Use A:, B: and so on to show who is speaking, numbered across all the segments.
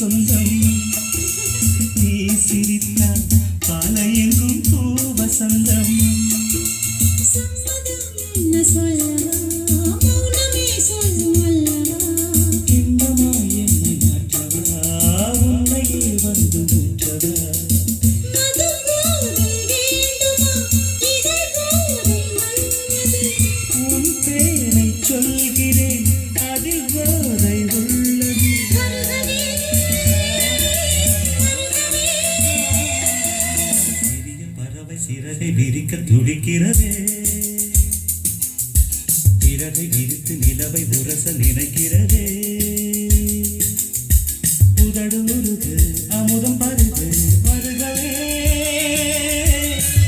A: சொந்தம் நீ சிரித்தால் பாலையெங்கும் பூ வசந்தம் இன்பமா என்னை மாற்றவா உன்னையே வந்து ஊற்றவா உன் பேரை சொல்கிறேன் அதில் போதை உள்ளது சிறிய பறவை சிறகை விரிக்க துடிக்கிறதே பிறகை விரித்து நிலவை உரச நினைக்கிறதே உதடு முருகு அமுதம் பருகு வருகவே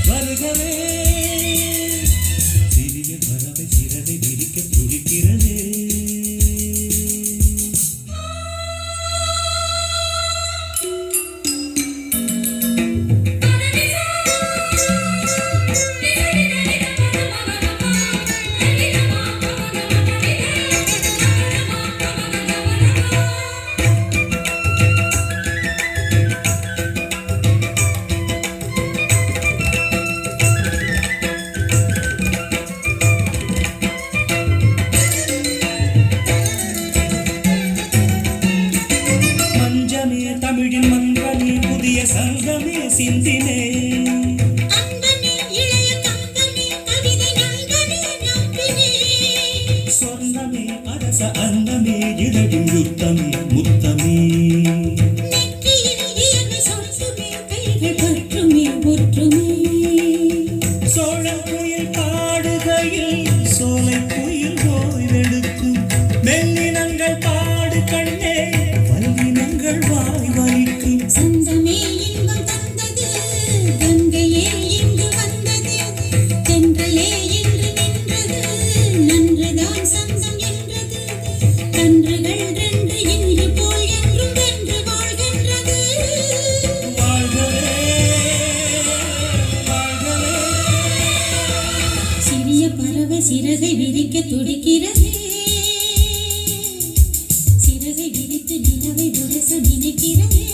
A: வருகவே சிறிய பறவை சிறகை விரிக்க துடிக்கிறதே தமிழின் மன்றமே புதிய சங்கமே சிந்தினே சொர்ணமே அரச அன்னமே இடகின் யுத்தமே முத்தமே சோழ குயில் பாடுகையில் சோலை குயில் ஓய்வெடுக்கும் மெல்லினங்கள் பாடு கண்ணே வல்லினங்கள் வாய் வலிக்கும்
B: சந்தமே இன்பம் தந்தது கங்கையே இங்கு வந்தது தென்றலே இன்று நின்றது நன்றுதான் சந்தம் என்றது கன்றுகள் ரென்று இன்று போல் என்றும் வென்று வாழ்கின்றது
A: வாழ்கவே வாழ்கவே
B: சிறிய பறவை சிறகை விரிக்க துடிக்கிறதே சிறகை விரித்து நிலவை உரச நினைக்கிறதே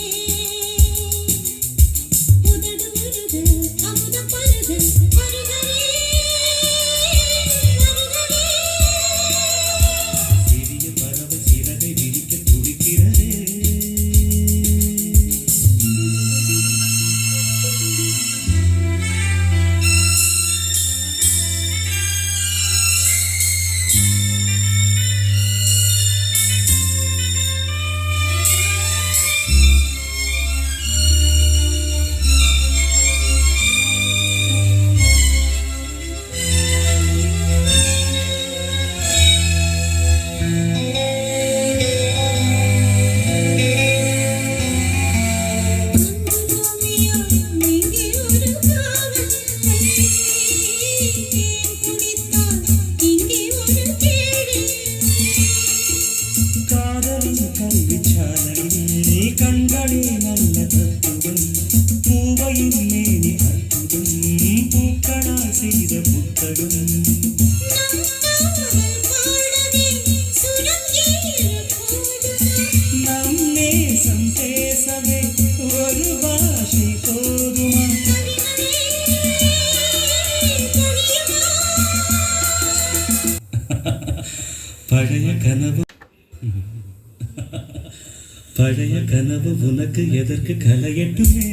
B: உதடு முருகு அமுதம் பருகு வருகவே வருகவே
A: சிறிய பறவை சிறகை விரிக்க துடிக்கிறதே காதலின் கல்விச்சாலையே கண்களே நல்ல தத்துவம் பூவையின் மேனி அற்புதம் பூக்களா செய்த புத்தகம் நம் நேசம் பேசவே ஒரு பாஷை போதுமா பழைய கனவு பழைய கனவு உனக்கு எதற்கு கலையட்டுமே